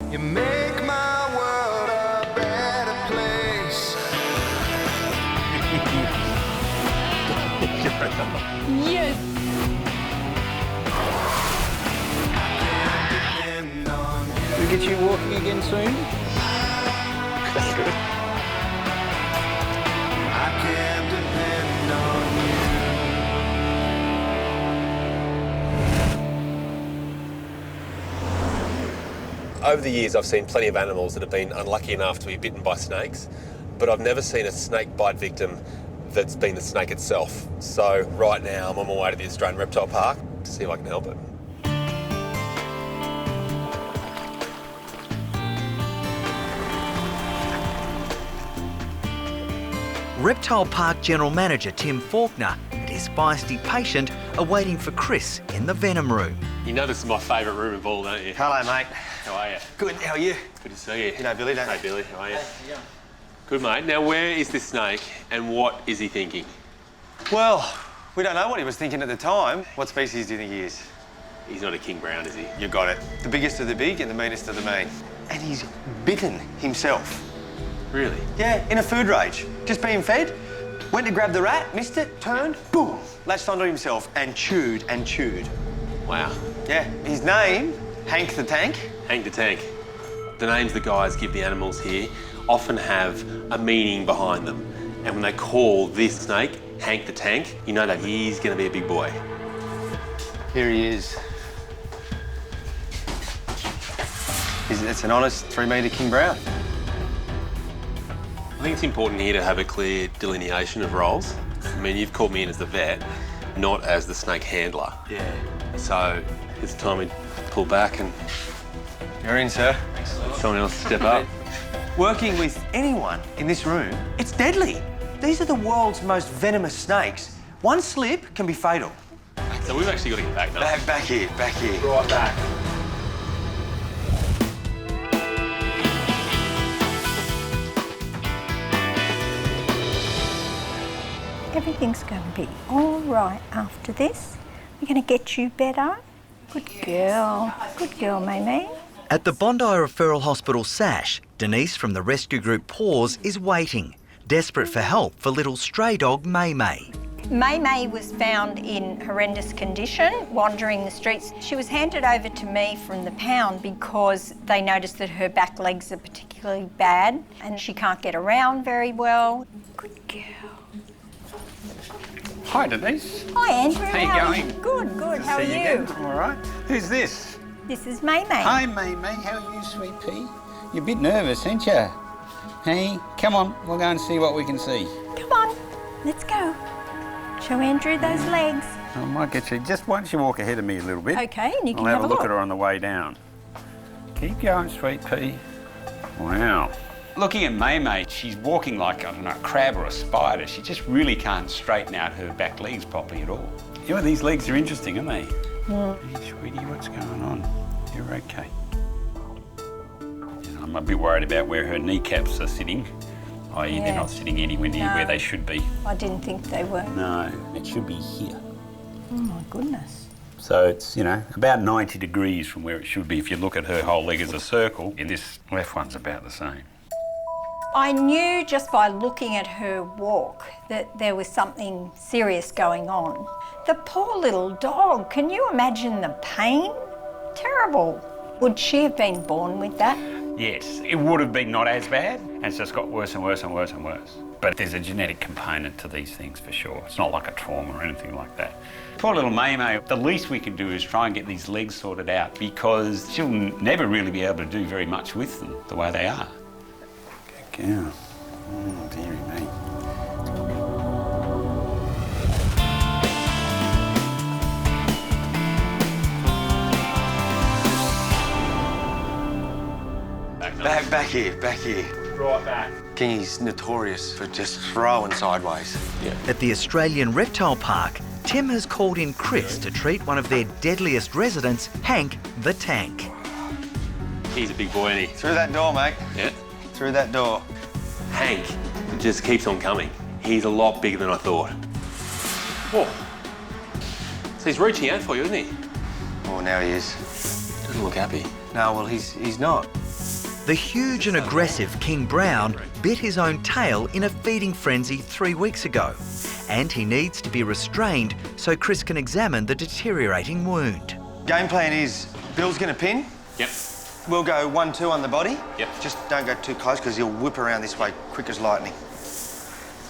You make my world a better place. Yes. We'll get you walking again soon. That's good. I can depend on you. Over the years, I've seen plenty of animals that have been unlucky enough to be bitten by snakes, but I've never seen a snake bite victim that's been the snake itself. So right now, I'm on my way to the Australian Reptile Park to see if I can help it. Reptile Park General Manager Tim Faulkner and his feisty patient are waiting for Chris in the venom room. You know this is my favourite room of all, don't you? Hello, mate. How are you? Good, how are you? Good to see you. You know Billy, don't you? Hey, Billy, how are you? Good, mate. Now, where is this snake and what is he thinking? Well, we don't know what he was thinking at the time. What species do you think he is? He's not a king brown, is he? You got it. The biggest of the big and the meanest of the mean. And he's bitten himself. Really? Yeah, in a food rage. Just being fed, went to grab the rat, missed it, turned, boom, latched onto himself and chewed and chewed. Wow. Yeah, his name, Hank the Tank. Hank the Tank. The names the guys give the animals here often have a meaning behind them. And when they call this snake Hank the Tank, you know that he's going to be a big boy. Here he is. It's an honest 3-metre king brown. I think it's important here to have a clear delineation of roles. I mean, you've called me in as the vet, not as the snake handler. Yeah. So it's time we pull back and You're in, sir. someone else step up. Working with anyone in this room, it's deadly. These are the world's most venomous snakes. One slip can be fatal. So we've actually got to get back now. Back here, back here. Right back. Everything's going to be all right after this. We're going to get you better. Good girl. Good girl, Mamie. At the Bondi Referral Hospital SASH, Denise from the rescue group Paws is waiting, desperate for help for little stray dog May May. May May was found in horrendous condition, wandering the streets. She was handed over to me from the pound because they noticed that her back legs are particularly bad and she can't get around very well. Good girl. Hi, Denise. Hi, Andrew. How you going? Good, good. How are See you? again. All right. Who's this? This is May May. Hi, May May. How are you, sweet pea? You're a bit nervous, ain't you? Hey, come on. We'll go and see what we can see. Come on, let's go. Show Andrew those legs. I might get you. Just once you walk ahead of me a little bit. Okay, and you can I'll have have a look at her on the way down. Keep going, sweet pea. Wow. Looking at May May, she's walking like, I don't know, a crab or a spider. She just really can't straighten out her back legs properly at all. You know, these legs are interesting, aren't they? Hey, sweetie, what's going on? You're okay. I'm a bit worried about where her kneecaps are sitting, i.e. they're not sitting anywhere near where they should be. I didn't think they were. No, it should be here. Oh, my goodness. So it's, you know, about 90 degrees from where it should be if you look at her whole leg as a circle. And this left one's about the same. I knew just by looking at her walk that there was something serious going on. The poor little dog, can you imagine the pain? Terrible. Would she have been born with that? Yes, it would have been not as bad, and it's just got worse and worse and worse and worse. But there's a genetic component to these things for sure. It's not like a trauma or anything like that. Poor little May May, the least we can do is try and get these legs sorted out because she'll never really be able to do very much with them the way they are. Good girl. Oh, dearie me. Back here, back here. Right back. Kingy's notorious for just throwing sideways. Yeah. At the Australian Reptile Park, Tim has called in Chris to treat one of their deadliest residents, Hank the Tank. He's a big boy, isn't he? Through that door, mate. Yeah. Through that door. Hank just keeps on coming. He's a lot bigger than I thought. Whoa. So he's reaching out for you, isn't he? Oh, now he is. Doesn't look happy. No, well, he's not. The huge and aggressive King Brown bit his own tail in a feeding frenzy 3 weeks ago, and he needs to be restrained so Chris can examine the deteriorating wound. Game plan is Bill's going to pin. Yep. We'll go 1-2 on the body. Yep. Just don't go too close because he'll whip around this way quick as lightning.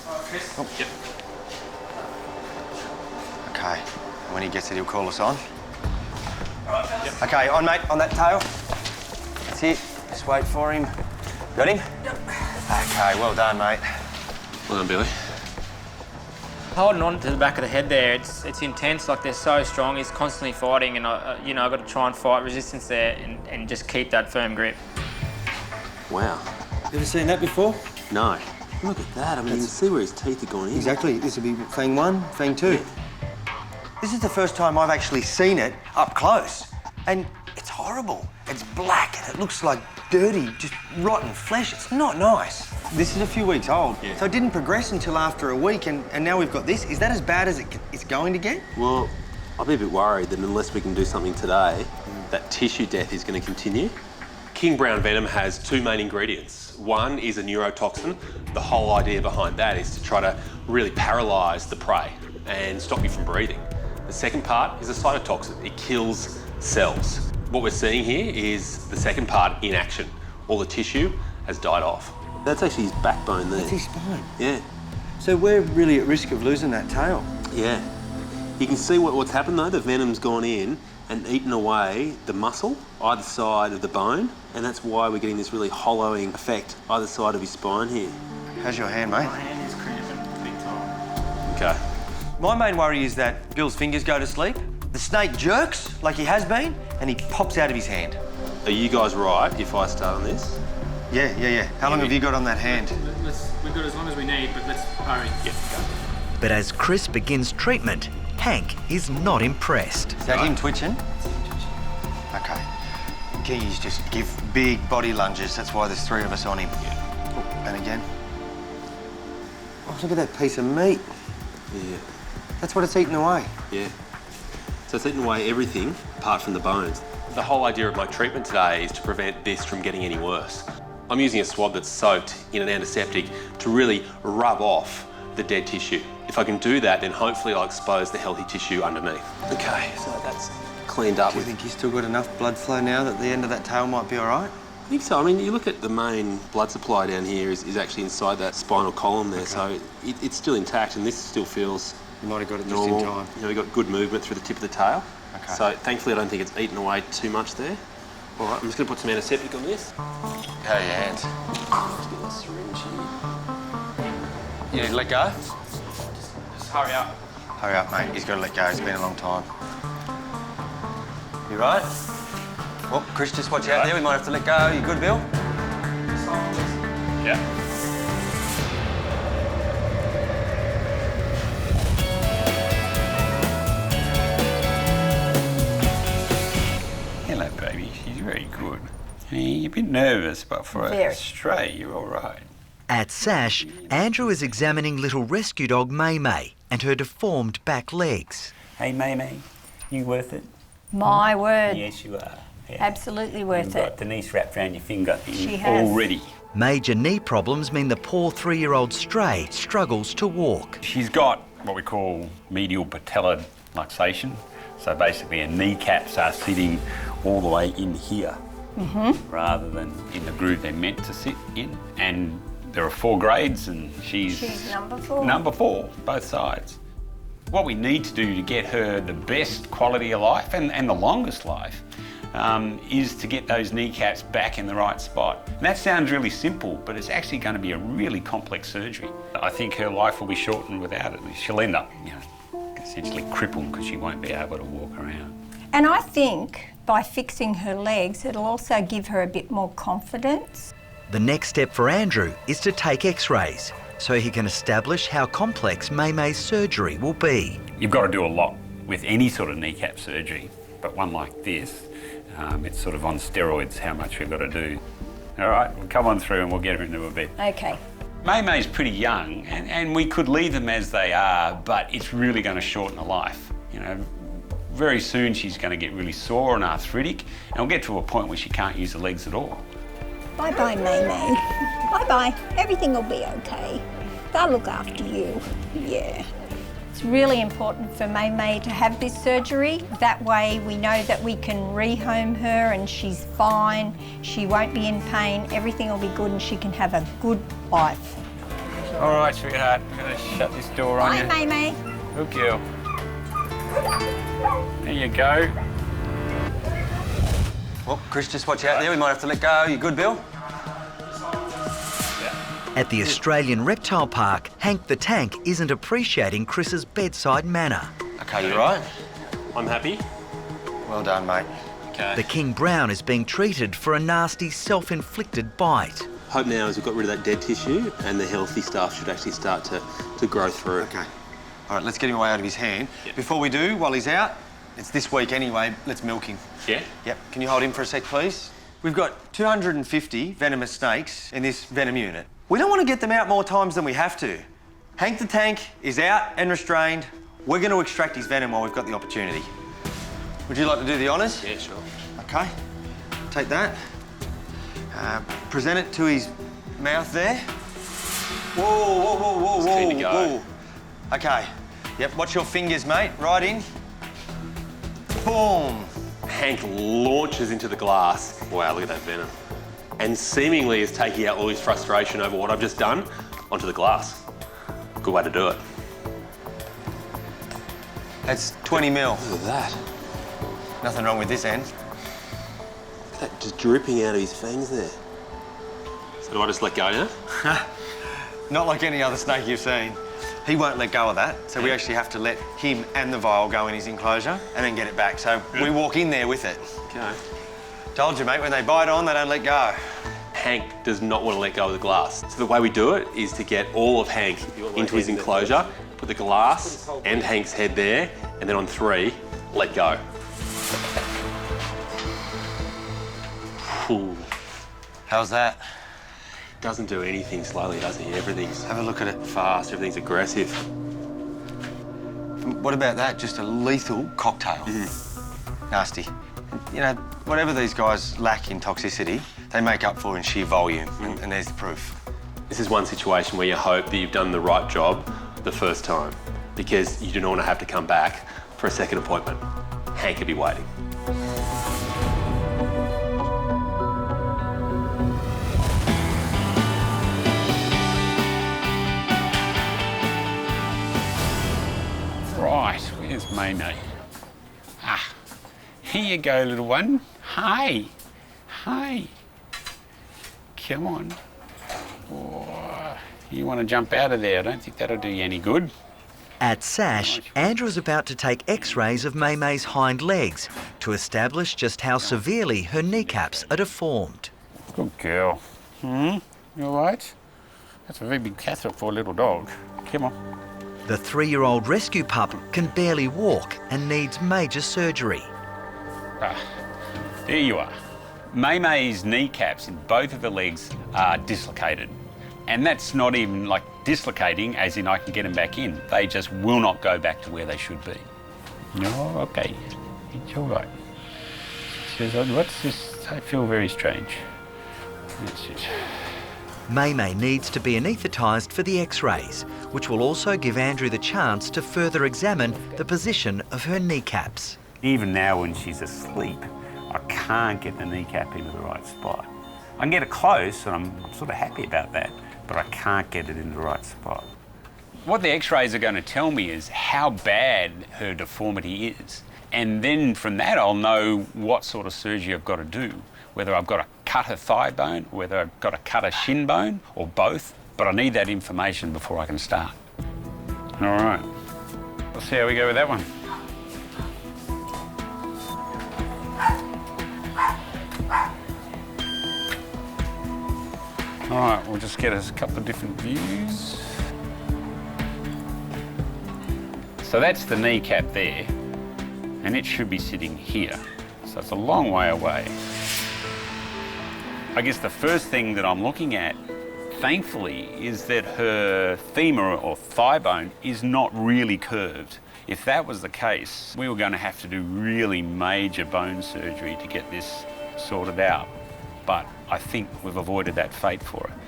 Chris. Oh. Yep. Okay. And when he gets it, he'll call us on. Yep. Okay, on, mate, on that tail. That's it. Just wait for him. Got him? Yep. Okay, well done, mate. Well done, Billy. Holding on to the back of the head there, it's intense. Like, they're so strong. He's constantly fighting, and I've got to try and fight resistance there and just keep that firm grip. Wow. Ever seen that before? No. Look at that. I mean, you can see where his teeth are going in. Exactly. This will be fang 1, fang 2. Yeah. This is the first time I've actually seen it up close, and it's horrible. It's black and it looks like dirty, just rotten flesh. It's not nice. This is a few weeks old, so it didn't progress until after a week, and now we've got this. Is that as bad as it's going to get? Well, I'd be a bit worried that unless we can do something today, that tissue death is going to continue. King Brown venom has 2 main ingredients. One is a neurotoxin. The whole idea behind that is to try to really paralyse the prey and stop you from breathing. The second part is a cytotoxin. It kills cells. What we're seeing here is the second part in action. All the tissue has died off. That's actually his backbone there. That's his spine. Yeah. So we're really at risk of losing that tail. Yeah. You can see what's happened though. The venom's gone in and eaten away the muscle either side of the bone, and that's why we're getting this really hollowing effect either side of his spine here. How's your hand, mate? My hand is cramping big time. Okay. My main worry is that Bill's fingers go to sleep, the snake jerks like he has been, and he pops out of his hand. Are you guys right if I start on this? Yeah. How long have you got on that hand? We've got as long as we need, but let's hurry. Yep, go. But as Chris begins treatment, Hank is not impressed. Is that him twitching? Okay. Keys just give big body lunges. That's why there's 3 of us on him. Yeah. Oh, and again. Oh, look at that piece of meat. Yeah. That's what it's eating away. Yeah. So it's eaten away everything apart from the bones. The whole idea of my treatment today is to prevent this from getting any worse. I'm using a swab that's soaked in an antiseptic to really rub off the dead tissue. If I can do that, then hopefully I'll expose the healthy tissue underneath. Okay, so that's cleaned up. Do you think he's still got enough blood flow now that the end of that tail might be all right? I think so. I mean, you look at the main blood supply down here is actually inside that spinal column there, so it's still intact, and this still feels You might have got it just normal. in time. You know, we've got good movement through the tip of the tail. Okay. So thankfully, I don't think it's eaten away too much there. All right, I'm just going to put some antiseptic on this. How are your hands? Just get this syringe here. You need to let go? Just hurry up. Hurry up, mate. He's got to let go. It's been a long time. You right? Well, Chris, just watch out there. We might have to let go. You good, Bill? Yeah. Hello, baby. She's very good. You're a bit nervous, but for a Very. stray, you're all right. At Sash, Andrew is examining little rescue dog May May and her deformed back legs. Hey, May, you worth it? My word. Yes, you are. Yeah. Absolutely worth You've it. got Denise wrapped around your finger She has. already. Major knee problems mean the poor 3-year-old stray struggles to walk. She's got what we call medial patellar luxation. So basically her kneecaps are sitting all the way in here rather than in the groove they're meant to sit in. And there are 4 grades and she's number 4. Number 4, both sides. What we need to do to get her the best quality of life and the longest life is to get those kneecaps back in the right spot. And that sounds really simple, but it's actually going to be a really complex surgery. I think her life will be shortened without it. She'll end up, essentially crippled because she won't be able to walk around. And I think by fixing her legs, it'll also give her a bit more confidence. The next step for Andrew is to take x-rays so he can establish how complex May May's surgery will be. You've got to do a lot with any sort of kneecap surgery, but one like this, it's sort of on steroids how much we've got to do. All right, we'll come on through and we'll get her into a bed. Okay. May May's pretty young and we could leave them as they are, but it's really going to shorten her life. Very soon she's going to get really sore and arthritic and we'll get to a point where she can't use the legs at all. Bye-bye, May. Bye-bye. Everything will be okay. They'll look after you. Yeah. It's really important for May to have this surgery. That way we know that we can rehome her and she's fine. She won't be in pain. Everything will be good and she can have a good life. All right, sweetheart. I'm going to shut this door on you. Bye, May. Good girl. There you go. Well, Chris, just watch out there. We might have to let go. You good, Bill? At the Australian Reptile Park, Hank the Tank isn't appreciating Chris's bedside manner. Okay, you right? I'm happy. Well done, mate. Okay. The King Brown is being treated for a nasty self-inflicted bite. Hope now is we've got rid of that dead tissue and the healthy stuff should actually start to grow through. Okay. All right, let's get him away out of his hand. Yep. Before we do, while he's out, it's this week anyway, let's milk him. Yeah? Yep. Can you hold him for a sec, please? We've got 250 venomous snakes in this venom unit. We don't want to get them out more times than we have to. Hank the Tank is out and restrained. We're going to extract his venom while we've got the opportunity. Would you like to do the honours? Yeah, sure. Okay. Take that. Present it to his mouth there. Whoa, whoa, whoa, whoa, whoa, keen to go. whoa. Okay. Yep, watch your fingers, mate. Right in. Boom. Hank launches into the glass. Wow, look at that venom. And seemingly is taking out all his frustration over what I've just done onto the glass. Good way to do it. That's 20 mil. Look at that. Nothing wrong with this end. Look at that just dripping out of his fangs there. So do I just let go now? Not like any other snake you've seen. He won't let go of that, so we actually have to let him and the vial go in his enclosure and then get it back. So we walk in there with it. Okay. Told you, mate, when they bite on, they don't let go. Hank does not want to let go of the glass. So the way we do it is to get all of Hank into his enclosure, put the glass and Hank's head there, and then on 3, let go. Ooh. How's that? Doesn't do anything slowly, does he? Everything's Have a look at it. fast, everything's aggressive. What about that? Just a lethal cocktail. Nasty. You know, whatever these guys lack in toxicity, they make up for in sheer volume, and there's the proof. This is one situation where you hope that you've done the right job the first time, because you do not want to have to come back for a second appointment. Hank could be waiting. Right, where's May? Ah, here you go, little one. Hi. Hi. Come on. Oh, you want to jump out of there? I don't think that'll do you any good. At SASH, Andrew is about to take x-rays of May's hind legs to establish just how severely her kneecaps are deformed. Good girl. You all right? That's a very big catheter for a little dog. Come on. The 3-year-old rescue pup can barely walk and needs major surgery. Ah, there you are. May's kneecaps in both of her legs are dislocated. And that's not even like dislocating, as in I can get them back in. They just will not go back to where they should be. No, okay. It's all right. She says, what's this? I feel very strange. That's it. May needs to be anaesthetised for the x-rays, which will also give Andrew the chance to further examine the position of her kneecaps. Even now when she's asleep, I can't get the kneecap into the right spot. I can get it close, and I'm sort of happy about that, but I can't get it in the right spot. What the x-rays are going to tell me is how bad her deformity is. And then from that, I'll know what sort of surgery I've got to do, whether I've got to cut her thigh bone, whether I've got to cut her shin bone, or both. But I need that information before I can start. All right. We'll see how we go with that one. All right, we'll just get us a couple of different views. So that's the kneecap there, and it should be sitting here. So it's a long way away. I guess the first thing that I'm looking at, thankfully, is that her femur or thigh bone is not really curved. If that was the case, we were going to have to do really major bone surgery to get this sorted out. but I think we've avoided that fate for her.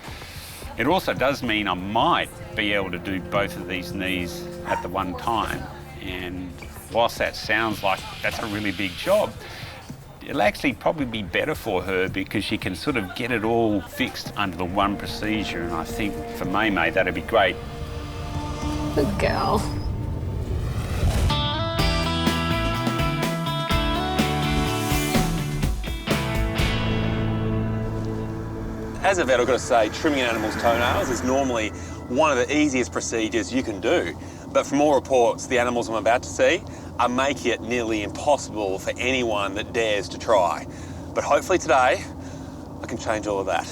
It also does mean I might be able to do both of these knees at the one time, and whilst that sounds like that's a really big job, it'll actually probably be better for her because she can sort of get it all fixed under the one procedure, and I think for May that'd be great. Good girl. As a vet, I've got to say, trimming an animal's toenails is normally one of the easiest procedures you can do. But from all reports, the animals I'm about to see are making it nearly impossible for anyone that dares to try. But hopefully today, I can change all of that.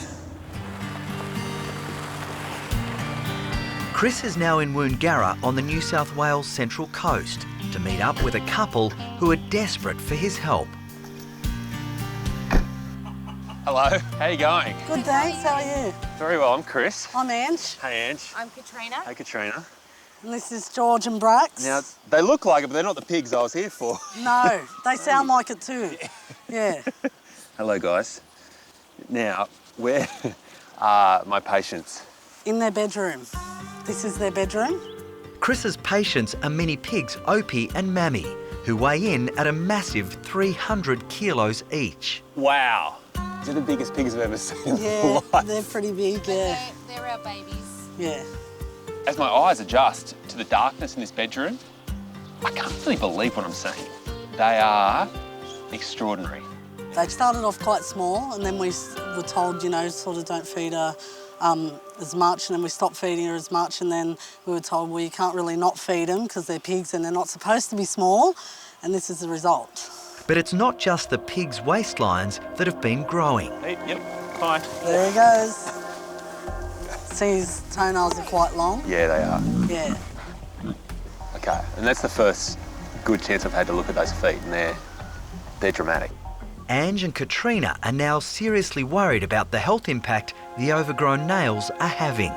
Chris is now in Woongarra on the New South Wales Central Coast to meet up with a couple who are desperate for his help. Hello, how are you going? Good, thanks. How are you? Very well, I'm Chris. I'm Ange. Hey, Ange. I'm Katrina. Hey, Katrina. And this is George and Brax. Now, they look like it, but they're not the pigs I was here for. No, they sound like it too. Yeah. Hello, guys. Now, where are my patients? In their bedroom. This is their bedroom. Chris's patients are mini pigs Opie and Mammy, who weigh in at a massive 300 kilos each. Wow. They're the biggest pigs I've ever seen in my Yeah, life. they're pretty big, yeah. They're our babies. Yeah. As my eyes adjust to the darkness in this bedroom, I can't really believe what I'm seeing. They are extraordinary. They started off quite small and then we were told, you know, sort of don't feed her as much, and then we stopped feeding her as much, and then we were told, well, you can't really not feed them because they're pigs and they're not supposed to be small, and this is the result. But it's not just the pigs' waistlines that have been growing. Hey, yep, hi. There he goes. See, his toenails are quite long. Yeah, they are. Yeah. Okay, and that's the first good chance I've had to look at those feet, and they're dramatic. Ange and Katrina are now seriously worried about the health impact the overgrown nails are having.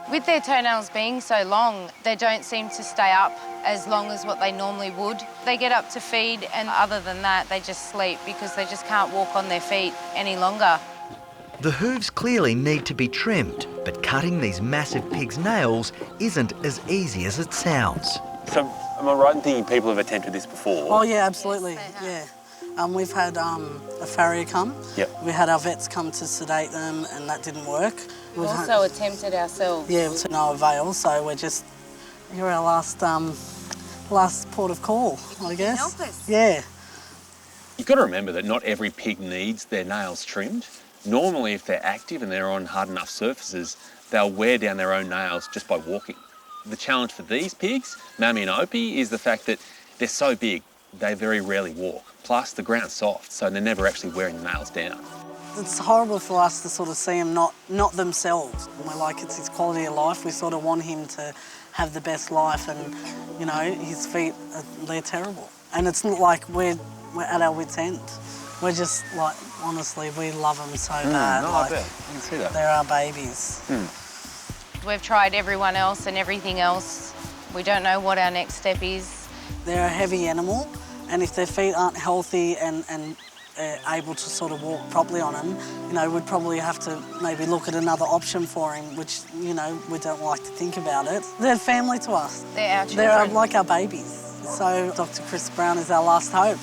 With their toenails being so long, they don't seem to stay up as long as what they normally would. They get up to feed, and other than that, they just sleep because they just can't walk on their feet any longer. The hooves clearly need to be trimmed, but cutting these massive pigs' nails isn't as easy as it sounds. So, am I right in thinking people have attempted this before? Oh, yeah, absolutely, yeah. We've had a farrier come. Yep. We had our vets come to sedate them, and that didn't work. We've also attempted ourselves. Yeah, to no avail, so you're our last port of call, I guess. Help us. Yeah. You've got to remember that not every pig needs their nails trimmed. Normally, if they're active and they're on hard enough surfaces, they'll wear down their own nails just by walking. The challenge for these pigs, Mammy and Opie, is the fact that they're so big, they very rarely walk. Plus, the ground's soft, so they're never actually wearing the nails down. It's horrible for us to sort of see them not themselves. We're like, it's his quality of life. We sort of want him to have the best life, and, you know, his feet, they're terrible. And it's not like we're at our wits' end. We're just like, honestly, we love them so bad. No, like, I bet. I can see that. They're our babies. We've tried everyone else and everything else. We don't know what our next step is. They're a heavy animal, and if their feet aren't healthy and able to sort of walk properly on them, you know, we'd probably have to maybe look at another option for him, which, you know, we don't like to think about it. They're family to us. They're our children. They're like our babies. So Dr. Chris Brown is our last hope.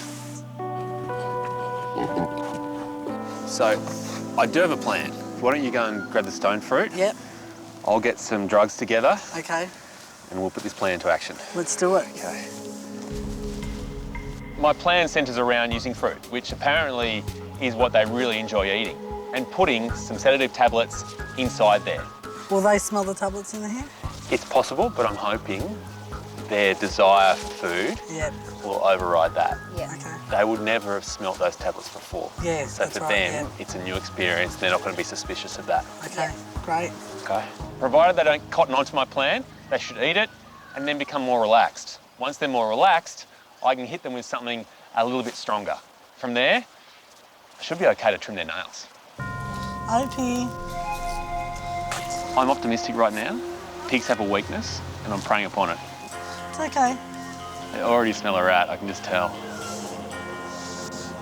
So, I do have a plan. Why don't you go and grab the stone fruit? Yep. I'll get some drugs together, Okay, and we'll put this plan into action. let's do it. Okay. My plan centres around using fruit, which apparently is what they really enjoy eating, and putting some sedative tablets inside there. Will they smell the tablets in the hair? It's possible, but I'm hoping their desire for food Yep. will override that. Yeah. Okay. They would never have smelt those tablets before. Yeah, So that's for right, them, yeah. it's a new experience. They're not going to be suspicious of that. Okay, great. Okay. Provided they don't cotton onto my plan, they should eat it and then become more relaxed. Once they're more relaxed, I can hit them with something a little bit stronger. From there, I should be okay to trim their nails. Opie. I'm optimistic right now. Pigs have a weakness and I'm preying upon it. It's okay. They already smell a rat, I can just tell.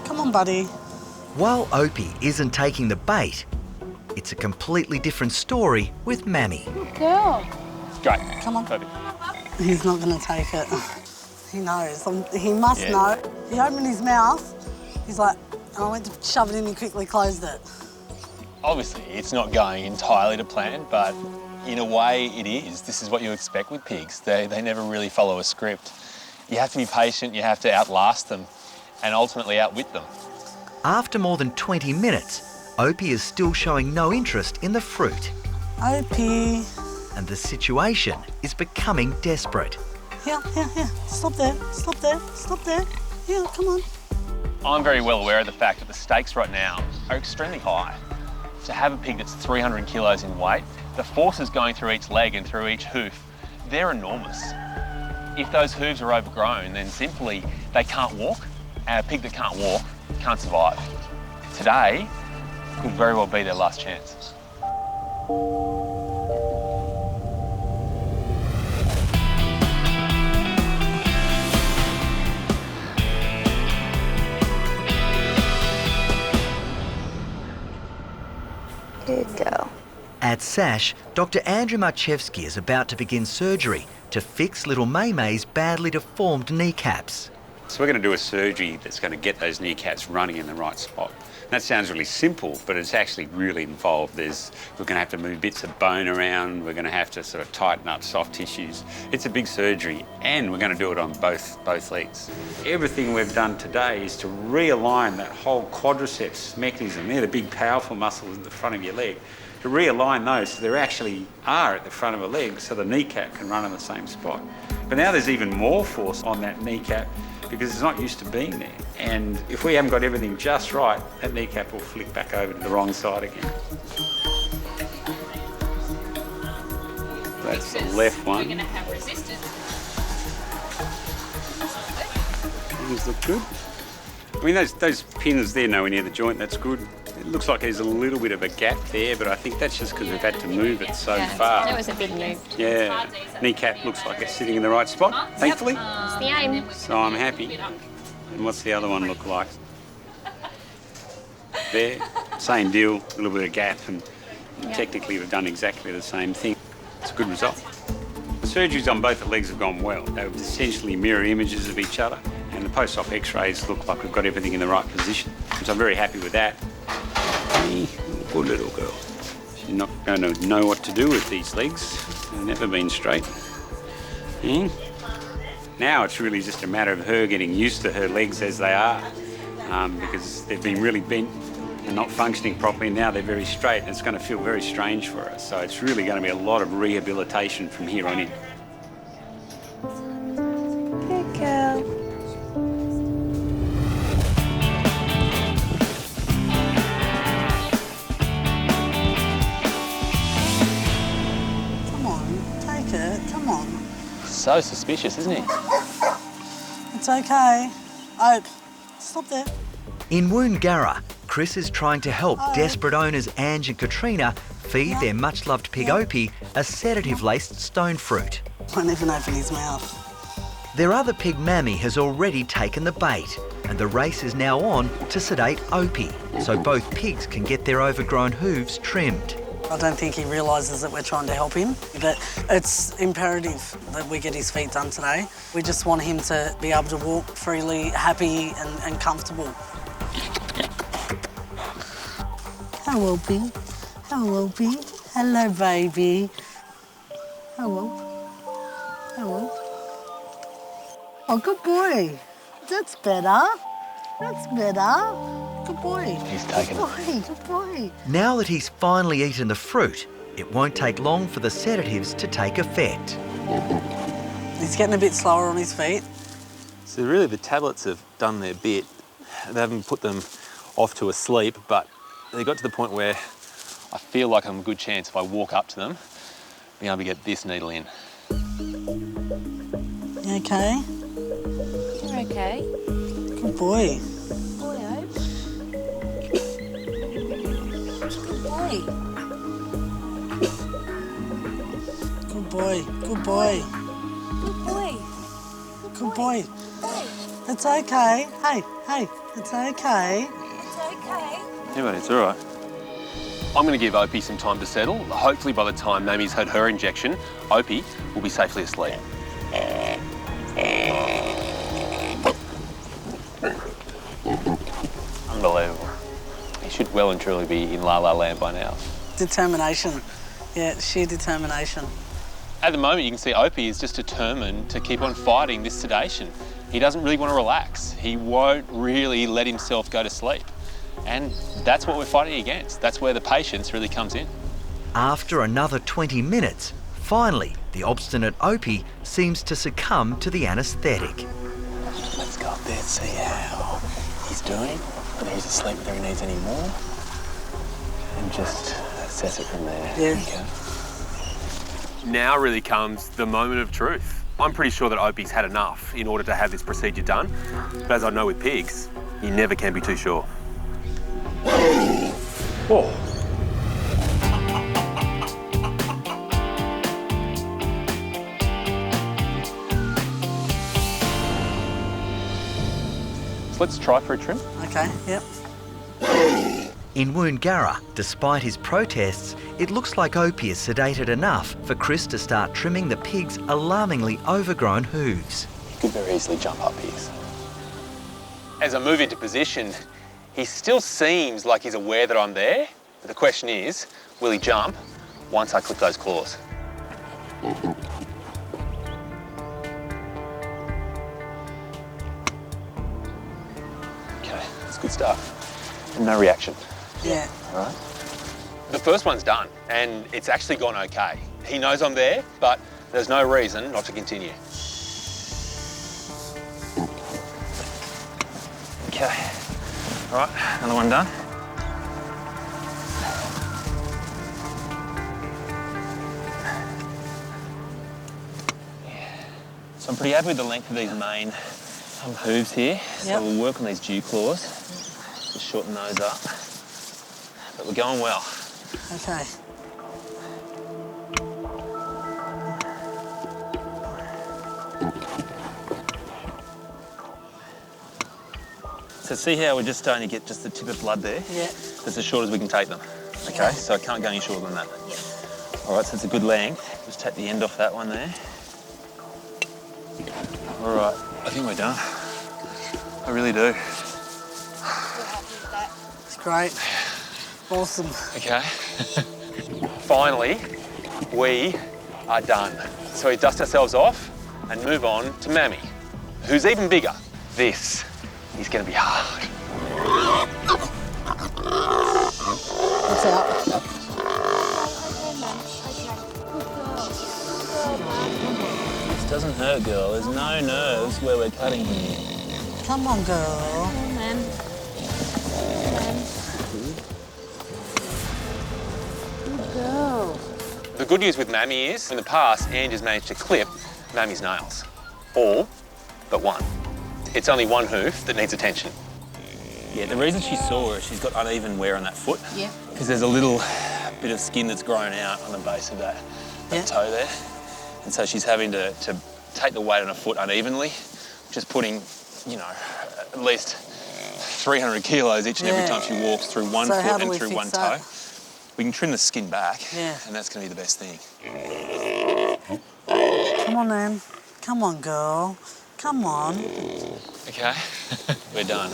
Come on, buddy. While Opie isn't taking the bait, it's a completely different story with Mammy. Good girl. Great. Come on. Perfect. He's not going to take it. He knows. He must know. He opened his mouth. He's like, and I went to shove it in and quickly closed it. Obviously, it's not going entirely to plan, but in a way it is. This is what you expect with pigs. They never really follow a script. You have to be patient, you have to outlast them, and ultimately outwit them. After more than 20 minutes, Opie is still showing no interest in the fruit. Opie. And the situation is becoming desperate. Here. Stop there. Stop there. Here, come on. I'm very well aware of the fact that the stakes right now are extremely high. To have a pig that's 300 kilos in weight, the forces going through each leg and through each hoof, they're enormous. If those hooves are overgrown, then simply they can't walk, and a pig that can't walk can't survive. Today could very well be their last chance. Good girl. At SASH, Dr. Andrew Marchevsky is about to begin surgery to fix little Maymay's badly deformed kneecaps. So we're going to do a surgery that's going to get those kneecaps running in the right spot. That sounds really simple, but it's actually really involved. We're going to have to move bits of bone around, we're going to have to sort of tighten up soft tissues. It's a big surgery, and we're going to do it on both legs. Everything we've done today is to realign that whole quadriceps mechanism. They're the big powerful muscles in the front of your leg. To realign those so they actually are at the front of a leg so the kneecap can run in the same spot. But now there's even more force on that kneecap because it's not used to being there. And if we haven't got everything just right, that kneecap will flick back over to the wrong side again. That's the left one. We're going to have resistance. Things look good. I mean, those pins there nowhere near the joint, that's good. It looks like there's a little bit of a gap there, but I think that's just because we've had to move it so far. That was a big move. Yeah, kneecap looks like it's sitting in the right spot, thankfully. It's the aim. So I'm happy. And what's the other one look like? There, same deal, a little bit of gap, and technically we've done exactly the same thing. It's a good result. The surgeries on both the legs have gone well. They were essentially mirror images of each other, and the post-op x-rays look like we've got everything in the right position. So I'm very happy with that. Good little girl. She's not going to know what to do with these legs. They've never been straight. Now it's really just a matter of her getting used to her legs as they are, because they've been really bent and not functioning properly. Now they're very straight, and it's going to feel very strange for her. So it's really going to be a lot of rehabilitation from here on in. Good girl. Come on, take it. Come on. So suspicious, isn't he? It's okay. Ope, stop there. In Woongarra, Chris is trying to help desperate owners Ange and Katrina feed their much-loved pig Opie a sedative-laced stone fruit. Won't even open his mouth. Their other pig Mammy has already taken the bait, and the race is now on to sedate Opie, so both pigs can get their overgrown hooves trimmed. I don't think he realises that we're trying to help him, that it's imperative that we get his feet done today. We just want him to be able to walk freely, happy and comfortable. Hello, Opie. Hello, Opie. Hello, baby. Hello. Hello. Oh, good boy. That's better. That's better. Good boy. He's taken it. Good boy. Good boy. Now that he's finally eaten the fruit, it won't take long for the sedatives to take effect. He's getting a bit slower on his feet. So really the tablets have done their bit. They haven't put them off to a sleep, but they got to the point where I feel like I'm a good chance if I walk up to them, being able to get this needle in. You okay? You're okay. Good boy. Boy, Ope. Good boy. Good boy. Good boy. Good boy. Good boy. It's okay. Hey, it's okay. It's okay. Yeah, mate, it's all right. I'm going to give Opie some time to settle. Hopefully by the time Mammy's had her injection, Opie will be safely asleep. Unbelievable. He should well and truly be in La La Land by now. Determination. Yeah, sheer determination. At the moment, you can see Opie is just determined to keep on fighting this sedation. He doesn't really want to relax. He won't really let himself go to sleep. And that's what we're fighting against. That's where the patience really comes in. After another 20 minutes, finally, the obstinate Opie seems to succumb to the anaesthetic. Let's go up there and see how he's doing, whether he's asleep, whether he needs any more, and just assess it from there. Yeah. Okay. Now really comes the moment of truth. I'm pretty sure that Opie's had enough in order to have this procedure done, but as I know with pigs, you never can be too sure. Oh. So let's try for a trim. Okay, yep. In Woongarra, despite his protests, it looks like Opie is sedated enough for Chris to start trimming the pig's alarmingly overgrown hooves. He could very easily jump up here. As I move into position, he still seems like he's aware that I'm there. But the question is, will he jump once I clip those claws? Okay, that's a good start. No reaction. Yeah. All right. The first one's done, and it's actually gone okay. He knows I'm there, but there's no reason not to continue. Okay. All right, another one done. So I'm pretty happy with the length of these main hooves here. So we'll work on these dew claws. Just shorten those up. But we're going well. Okay. So see how we're just starting to get just the tip of blood there? Yeah. That's as short as we can take them. Okay, so I can't go any shorter than that. Yeah. All right, so it's a good length. Just take the end off that one there. All right, I think we're done. I really do. It's great. Awesome. Okay. Finally, we are done. So we dust ourselves off and move on to Mammy, who's even bigger. This is going to be hard. It's out. This doesn't hurt, girl. There's no nerves where we're cutting here. Come on, girl. The good news with Mammy is, in the past, Ange has managed to clip Mammy's nails. All but one. It's only one hoof that needs attention. Yeah, the reason she's sore is she's got uneven wear on that foot. Yeah. Because there's a little bit of skin that's grown out on the base of that toe there. And so she's having to take the weight on her foot unevenly, just putting, you know, at least 300 kilos each and every time she walks through one foot and through one toe. We can trim the skin back, and that's going to be the best thing. Come on, Nan. Come on, girl. Come on. Okay, we're done.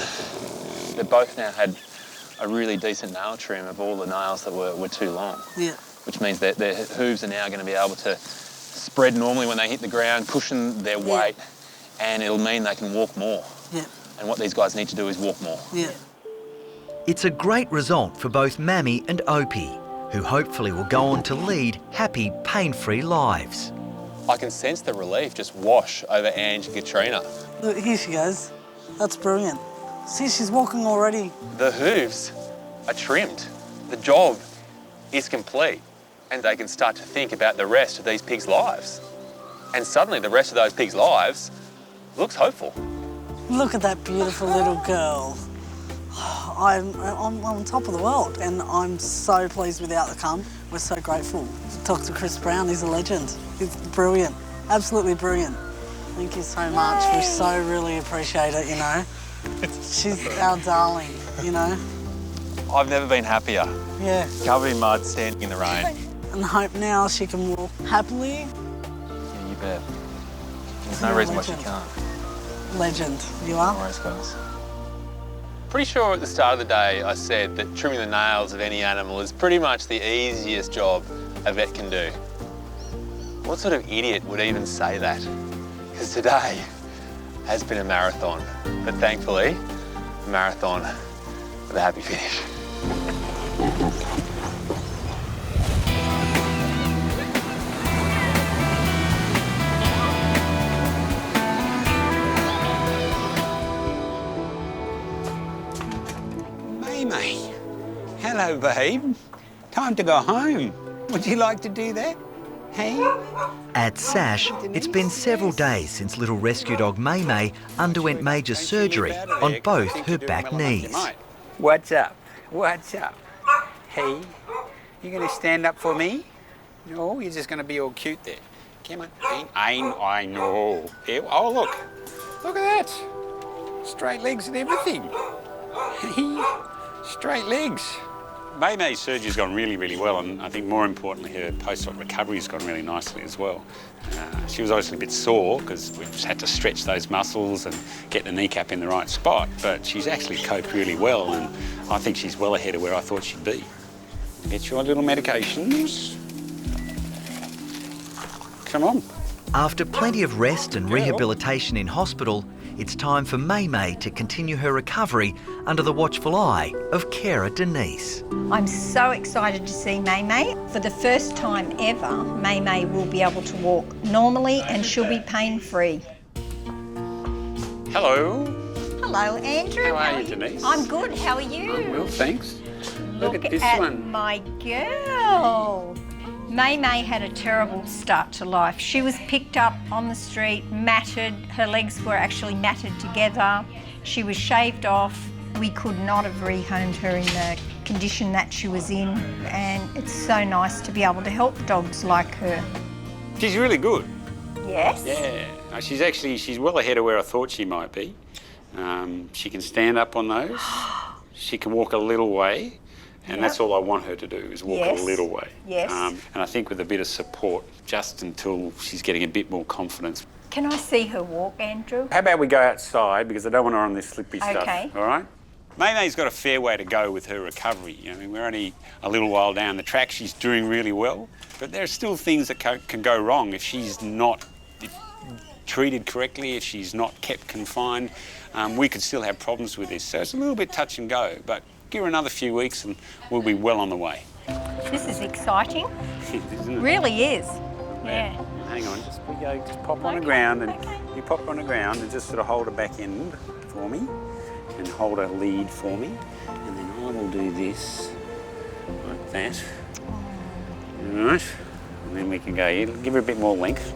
They've both now had a really decent nail trim of all the nails that were too long. Yeah. Which means that their hooves are now going to be able to spread normally when they hit the ground, cushion their weight, and it'll mean they can walk more. Yeah. And what these guys need to do is walk more. Yeah. It's a great result for both Mammy and Opie, who hopefully will go on to lead happy, pain-free lives. I can sense the relief just wash over Ange and Katrina. Look, here she goes. That's brilliant. See, she's walking already. The hooves are trimmed. The job is complete. And they can start to think about the rest of these pigs' lives. And suddenly the rest of those pigs' lives looks hopeful. Look at that beautiful little girl. I'm on top of the world, and I'm so pleased with the outcome. We're so grateful. Dr. Chris Brown, he's a legend. He's brilliant, absolutely brilliant. Thank you so much. We so really appreciate it, you know. She's our darling, you know. I've never been happier. Yeah. Covered in mud, standing in the rain. And hope now she can walk happily. Yeah, you bet. There's no reason why she can't. Legend, you are? No worries, guys. Pretty sure at the start of the day I said that trimming the nails of any animal is pretty much the easiest job a vet can do. What sort of idiot would even say that? Because today has been a marathon, but thankfully, a marathon with a happy finish. Mamie. Hello, babe. Time to go home. Would you like to do that? Hey? At Sash, it's been several days since little rescue dog May underwent major surgery on both her back knees. What's up? What's up? Hey, you gonna stand up for me? No, you're just gonna be all cute there. Come on. I know. Here, oh, look. Look at that. Straight legs and everything. Hey, straight legs. May's surgery's gone really, really well, and I think more importantly, her post-op recovery's gone really nicely as well. She was obviously a bit sore because we've just had to stretch those muscles and get the kneecap in the right spot, but she's actually coped really well, and I think she's well ahead of where I thought she'd be. Get your little medications. Come on. After plenty of rest and rehabilitation in hospital, it's time for May to continue her recovery under the watchful eye of carer Denise. I'm so excited to see May. For the first time ever, May will be able to walk normally and she'll be pain-free. Hello. Hello, Andrew. How are you, Denise? I'm good. How are you? I'm well, thanks. Look at this one. My girl. May had a terrible start to life. She was picked up on the street, matted. Her legs were actually matted together. She was shaved off. We could not have rehomed her in the condition that she was in, and it's so nice to be able to help dogs like her. She's really good. Yes? Yeah. She's well ahead of where I thought she might be. She can stand up on those. She can walk a little way. And that's all I want her to do, is walk a little way. Yes. And I think with a bit of support, just until she's getting a bit more confidence. Can I see her walk, Andrew? How about we go outside, because I don't want her on this slippery stuff, Okay. all right? May's got a fair way to go with her recovery. I mean, we're only a little while down the track. She's doing really well, but there are still things that can go wrong if she's not treated correctly, if she's not kept confined. We could still have problems with this. So it's a little bit touch and go, but give her another few weeks and we'll be well on the way. This is exciting. Isn't it? Really is. Yeah. Hang on, just pop on the ground, and you pop on the ground and just sort of hold a back end for me and hold a lead for me, and then I will do this like that. All right, and then we can go here. Give her a bit more length.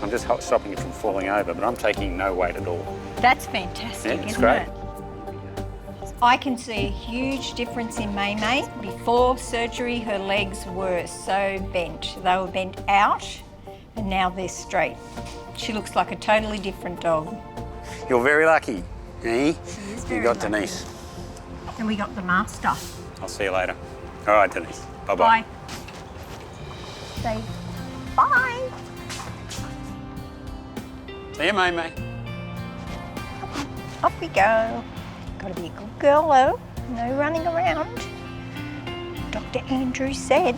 I'm just stopping it from falling over, but I'm taking no weight at all. That's fantastic, it's isn't great. it? I can see a huge difference in May. Before surgery, her legs were so bent. They were bent out, and now they're straight. She looks like a totally different dog. You're very lucky, eh? She is You very got lucky. Denise. And we got the master. I'll see you later. All right, Denise. Bye-bye. Bye. Say bye. See you, May. Off we go. Gotta be a good girl though, no running around. Dr. Andrew said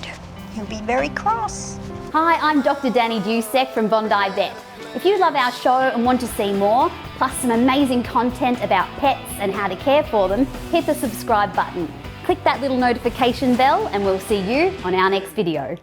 he'll be very cross. Hi, I'm Dr. Danny Dusek from Bondi Vet. If you love our show and want to see more, plus some amazing content about pets and how to care for them, hit the subscribe button. Click that little notification bell and we'll see you on our next video.